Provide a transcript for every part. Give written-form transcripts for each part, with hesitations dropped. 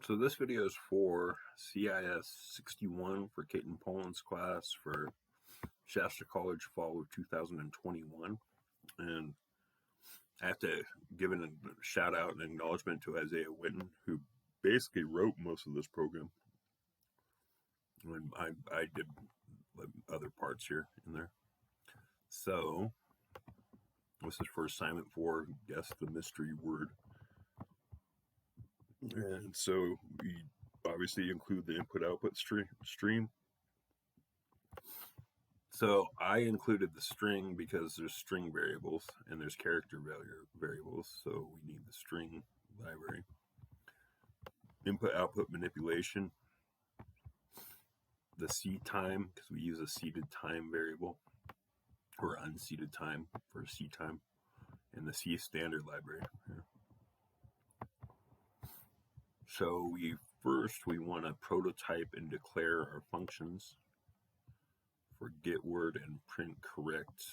So this video is for CIS61 for Kate and Polen's class for Shasta College fall of 2021. And I have to give a shout out and acknowledgement to Isaiah Witten, who basically wrote most of this program. And I did other parts here in there. So this is for assignment 4, guess the mystery word. And so we obviously include the input-output stream. So I included the string because there's string variables and there's character variables, so we need the string library. Input-output manipulation, the seed time, because we use a seeded time variable, or unseeded time for seed time, and the C standard library. So we want to prototype and declare our functions for get word and print correct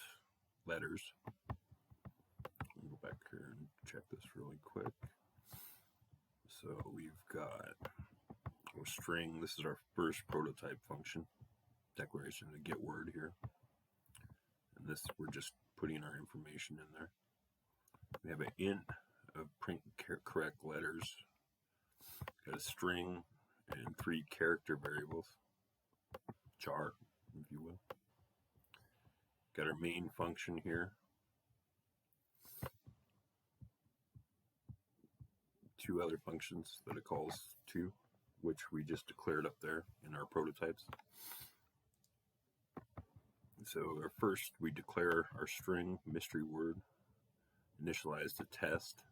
letters. I'll go back here and check this really quick. So we've got our string. This is our first prototype function, declaration to get word here. And this, we're just putting our information in there. We have an int of print correct letters. Got a string and 3 character variables, char, if you will. Got our main function here. 2 other functions that it calls to, which we just declared up there in our prototypes. So first we declare our string mystery word, initialize the test.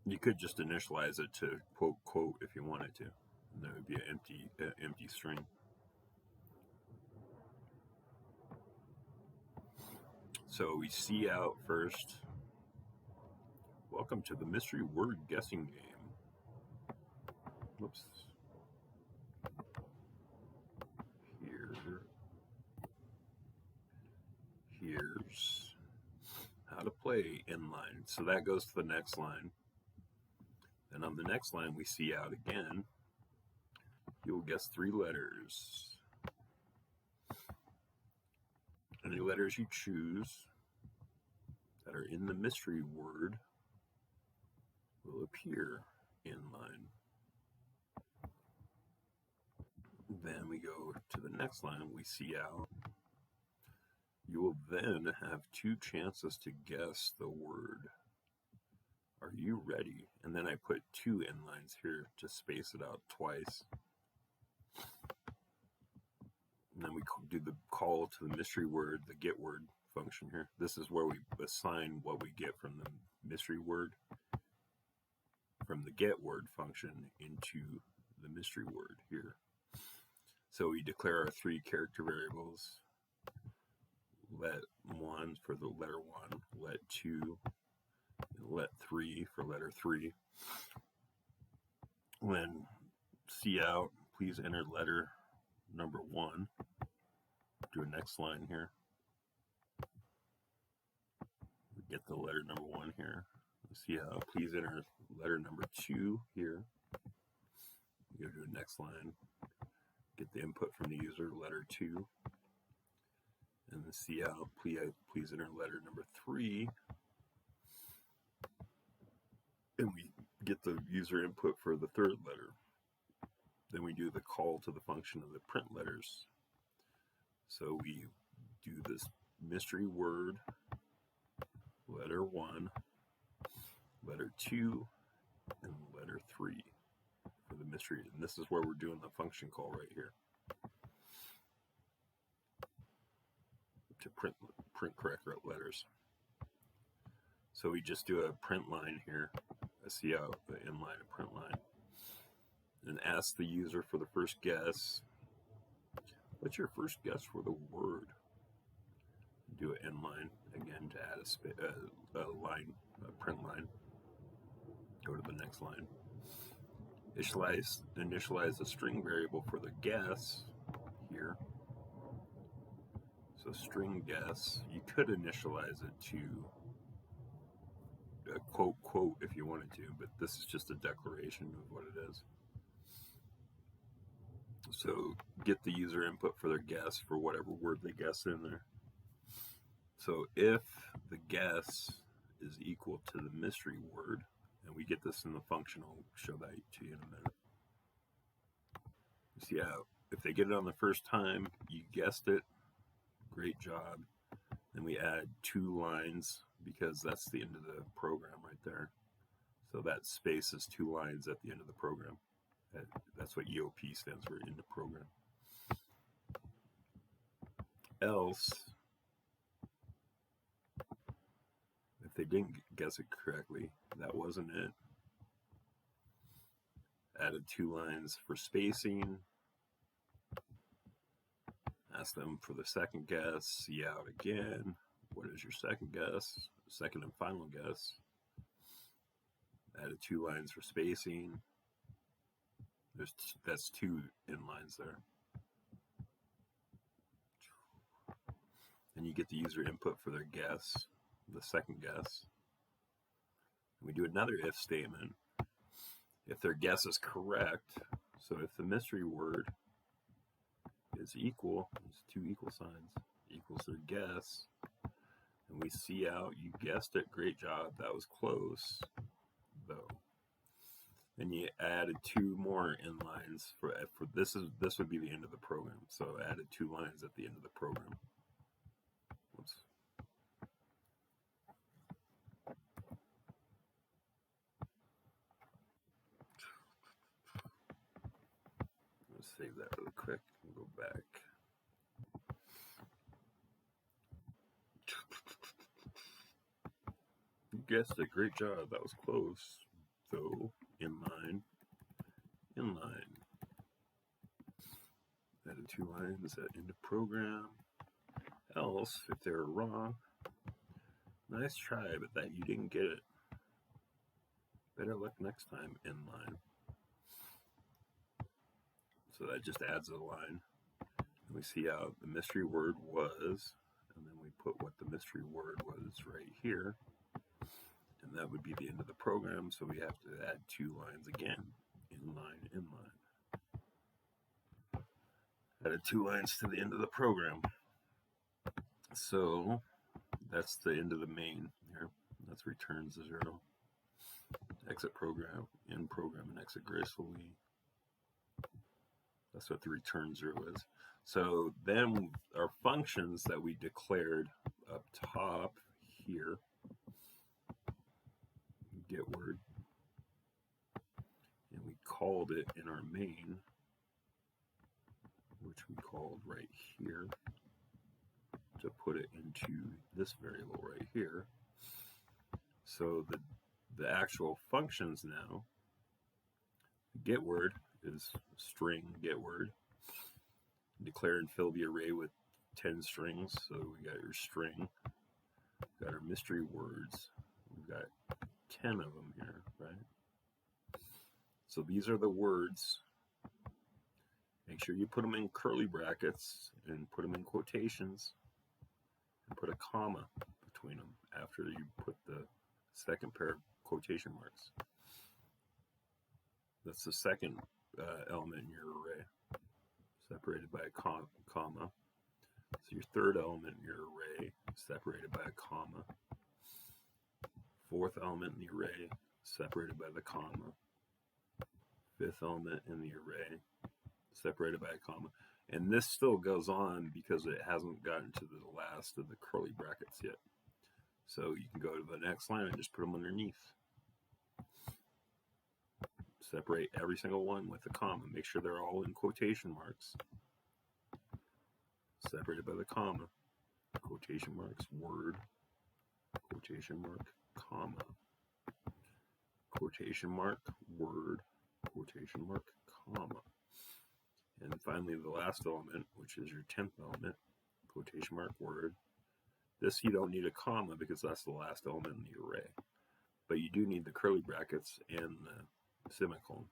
You could just initialize it to quote if you wanted to, and that would be an empty string. So we see out first. Welcome to the mystery word guessing game. Whoops. Here's how to play inline. So that goes to the next line. And on the next line, we see out again. You'll guess 3 letters. Any letters you choose that are in the mystery word will appear in line. Then we go to the next line, we see out. You will then have 2 chances to guess the word. Are you ready? And then I put 2 inlines here to space it out twice. And then we do the call to the mystery word, the get word function here. This is where we assign what we get from the mystery word, from the get word function into the mystery word here. So we declare our 3 character variables. Let 1 for the letter 1, let 2, and let 3 for letter 3. When see out, please enter letter number 1. Do a next line here. We get the letter number 1 here. See out, please enter letter number 2 here. We go to the next line. Get the input from the user, letter 2. And then see out, please enter letter number 3. And we get the user input for the 3rd letter. Then we do the call to the function of the print letters. So we do this mystery word, letter 1, letter 2, and letter 3 for the mystery. And this is where we're doing the function call right here to print correct letters. So we just do a print line here, a see out, the inline, a print line, and ask the user for the first guess. What's your first guess for the word? Do an inline again to add a line, a print line. Go to the next line. Initialize the string variable for the guess here. So string guess, you could initialize it to a quote if you wanted to, but this is just a declaration of what it is. So get the user input for their guess for whatever word they guess in there. So if the guess is equal to the mystery word, and we get this in the function, I'll show that to you in a minute. So yeah, if they get it on the first time, you guessed it, great job. Then we add 2 lines because that's the end of the program right there. So that space is 2 lines at the end of the program. That's what EOP stands for, in the program. Else, if they didn't guess it correctly, that wasn't it. Added 2 lines for spacing. Ask them for the second guess. See out again. What is your second guess? Second and final guess. Added 2 lines for spacing. That's 2 inlines there. And you get the user input for their guess, the second guess. We do another if statement. If their guess is correct, so if the mystery word is equal, it's 2 equal signs, equals their guess, and we see out, you guessed it, great job, that was close, though. And you added 2 more inlines for this would be the end of the program. So added 2 lines at the end of the program. Whoops. Let's save that really quick and go back. You guessed it, great job, that was close. So inline. Added 2 lines at end of program. Else, if they were wrong, nice try, but that you didn't get it. Better luck next time, inline. So that just adds a line. And we see how the mystery word was, and then we put what the mystery word was right here. And that would be the end of the program, so we have to add 2 lines again. Inline. Added 2 lines to the end of the program. So that's the end of the main here. That's returns 0. Exit program, end program, and exit gracefully. That's what the return 0 is. So then our functions that we declared up top here, get word, and we called it in our main, which we called right here, to put it into this variable right here. So the actual functions now, get word is string get word. Declare and fill the array with 10 strings. So we got your string, we got our mystery words, we've got 10 of them here, right? So these are the words. Make sure you put them in curly brackets and put them in quotations and put a comma between them after you put the second pair of quotation marks. That's the second element in your array, separated by a comma. So your third element in your array, separated by a comma. Fourth element in the array, separated by the comma. Fifth element in the array, separated by a comma. And this still goes on because it hasn't gotten to the last of the curly brackets yet. So you can go to the next line and just put them underneath. Separate every single one with a comma. Make sure they're all in quotation marks. Separated by the comma. Quotation marks, word, quotation mark, comma. Quotation mark, word, quotation mark, comma. And finally the last element, which is your 10th element, quotation mark, word. This you don't need a comma because that's the last element in the array. But you do need the curly brackets and the semicolon.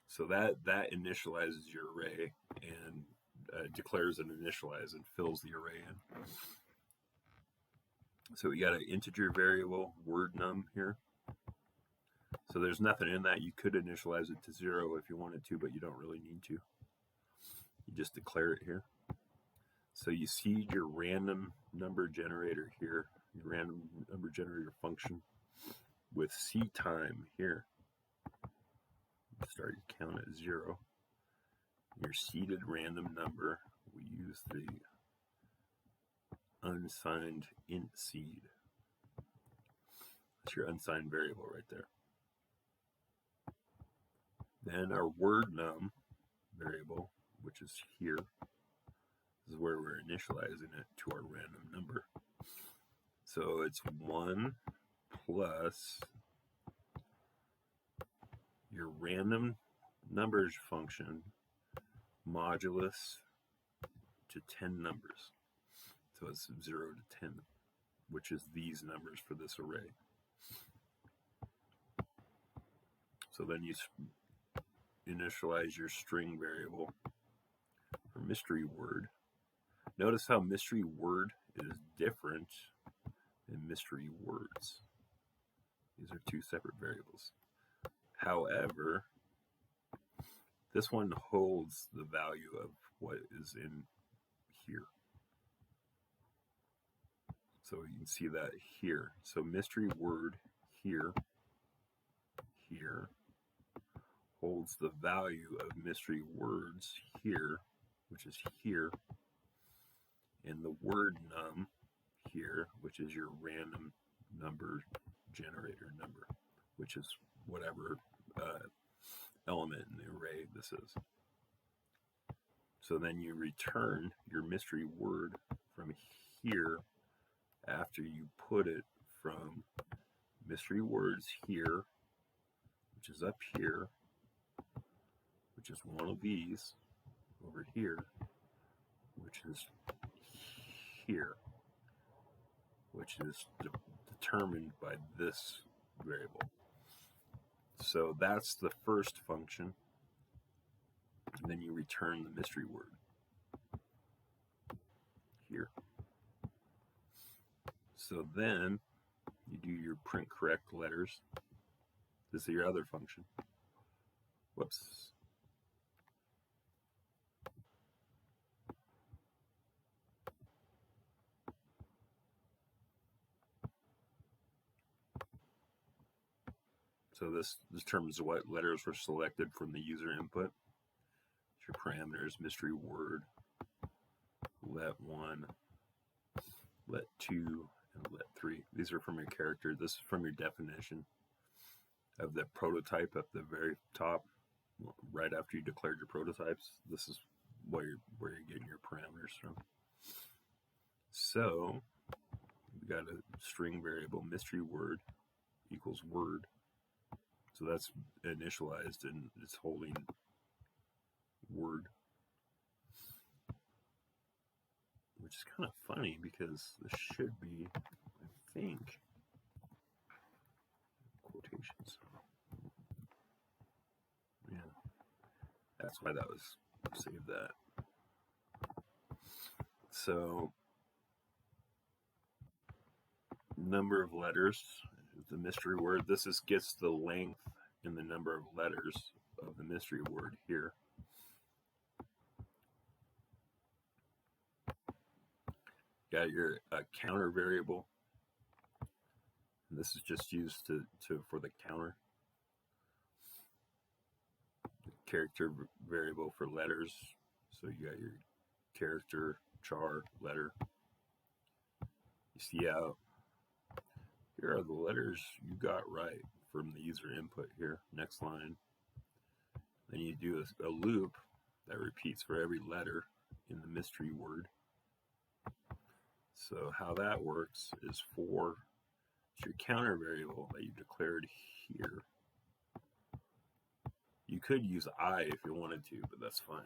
So that initializes your array and declares an initialize and fills the array in. So we got an integer variable, word num here. So there's nothing in that. You could initialize it to 0 if you wanted to, but you don't really need to. You just declare it here. So you seed your random number generator here, your random number generator function with seed time here. Start your count at 0. Your seeded random number, we use the unsigned int seed. That's your unsigned variable right there. Then our word num variable, which is here, is where we're initializing it to our random number. So it's 1 plus your random numbers function modulus to 10 numbers. So it's 0 to 10, which is these numbers for this array. So then you initialize your string variable for mystery word. Notice how mystery word is different than mystery words. These are two separate variables. However, this one holds the value of what is in here. So you can see that here. So mystery word here holds the value of mystery words here, which is here, and the word num here, which is your random number generator number, which is whatever element in the array this is. So then you return your mystery word from here after you put it from mystery words here, which is up here, which is one of these, over here, which is here, which is determined by this variable. So that's the first function, and then you return the mystery word here. So then you do your print correct letters. This is your other function. Whoops. So this determines what letters were selected from the user input. Your parameters, mystery word, let1, let2, and let3. These are from your character. This is from your definition of the prototype at the very top, right after you declared your prototypes. This is where you're getting your parameters from. So we got a string variable, mystery word equals word. So that's initialized and it's holding word, which is kind of funny because this should be, I think, quotations. Yeah, that's why that was saved that. So number of letters, the mystery word, this gets the length in the number of letters of the mystery word here. Got your counter variable. And this is just used for the counter. The character variable for letters. So you got your character, char, letter. You see out. Here are the letters you got right from the user input here. Next line. Then you do a loop that repeats for every letter in the mystery word. So how that works is for your counter variable that you declared here. You could use I if you wanted to, but that's fine.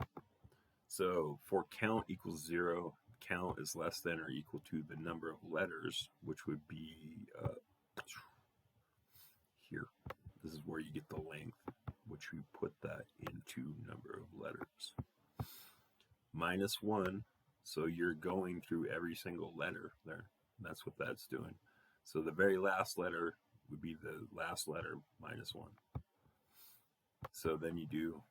So for count equals 0, count is less than or equal to the number of letters, which would be here. This is where you get the length, which we put that into number of letters. -1, so you're going through every single letter there. That's what that's doing. So the very last letter would be the last letter minus 1. So then you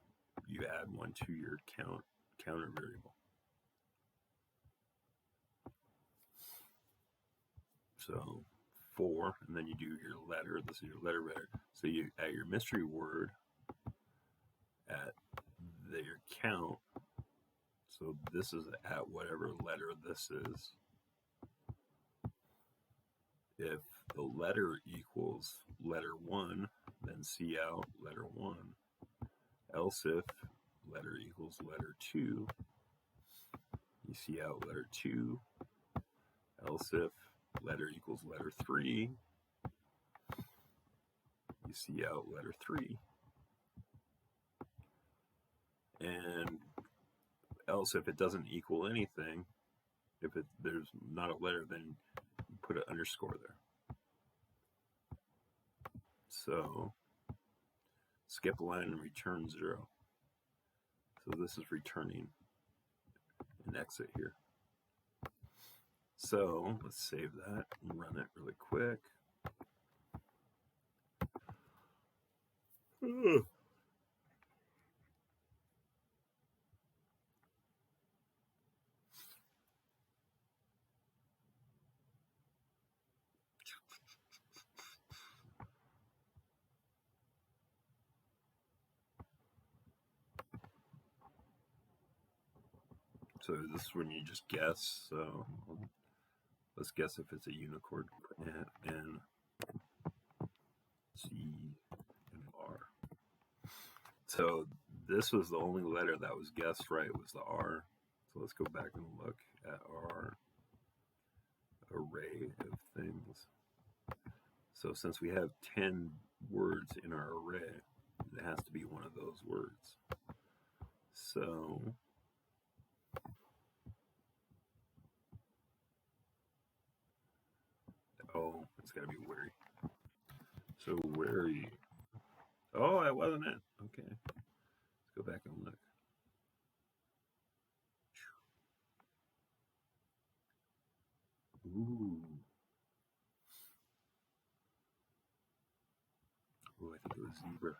add 1 to your counter variable. So 4, and then you do your letter. This is your letter reader. So you at your mystery word at your count. So this is at whatever letter this is. If the letter equals letter 1, then see out letter 1. Else if letter equals letter 2, you see out letter 2. Else if letter equals letter 3, you see out letter 3. And else if it doesn't equal anything, if there's not a letter, then you put an underscore there. So skip a line and return 0. So this is returning an exit here. So let's save that and run it really quick. So this is when you just guess. So let's guess if it's a unicorn. N, C, and R. So this was the only letter that was guessed right, was the R. So let's go back and look at our array of things. So since we have 10 words in our array, it has to be one of those words. So oh, it's got to be wary. So wary. Oh, that wasn't it. Okay. Let's go back and look. Ooh. Oh, I think it was zebra.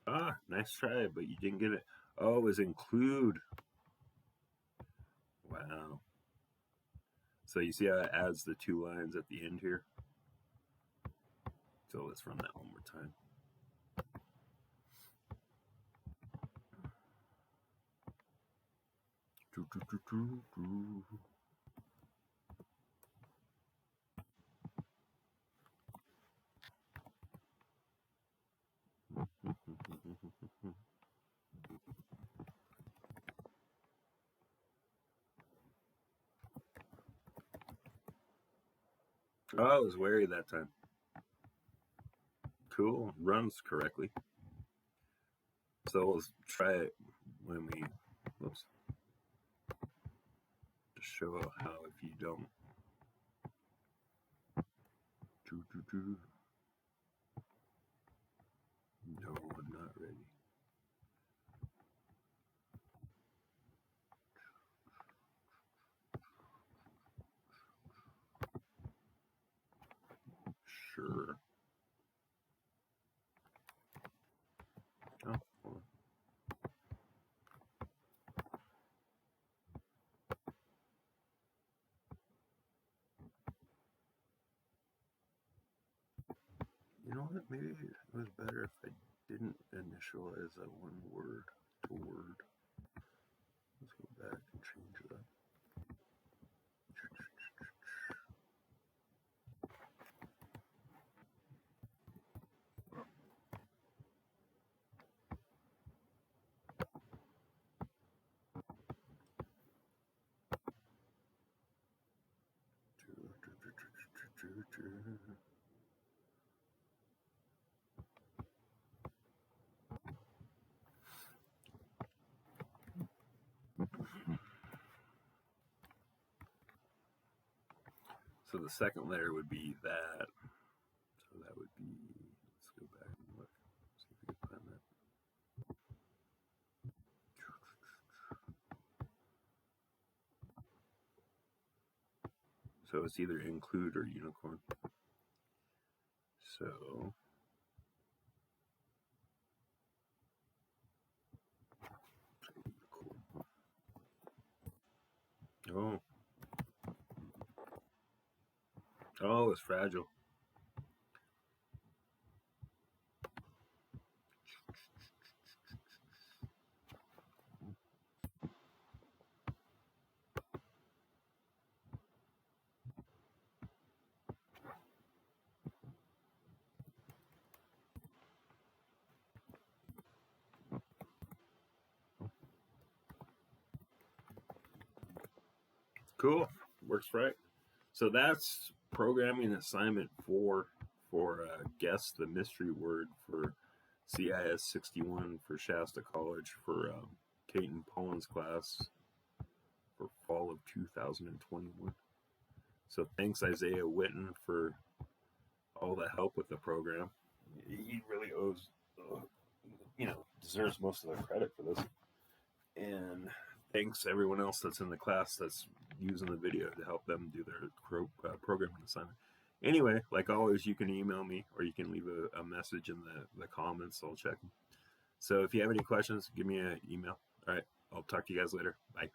Ah, nice try, but you didn't get it. Oh, it was include. Wow. So you see how it adds the 2 lines at the end here? So let's run that one more time. Oh, I was wary that time. Cool. Runs correctly. So let's try it when we, whoops, to show how if you don't. No, I'm not ready. Sure. Oh, hold on. You know what? Maybe it was better if I didn't initialize that one word to word. Let's go back and change that. So the second letter would be that. So that would be, let's go back and look, see if we can find that. So it's either include or unicorn. So oh, oh, it's fragile. Cool, works right. So that's programming assignment 4 for guess the mystery word for CIS61 for Shasta College for Kate and Polen's class for fall of 2021. So thanks Isaiah Witten for all the help with the program. He really owes, deserves most of the credit for this. And thanks everyone else that's in the class that's using the video to help them do their programming assignment. Anyway, like always, you can email me or you can leave a message in the comments. I'll check them. So if you have any questions, give me an email. All right, I'll talk to you guys later. Bye.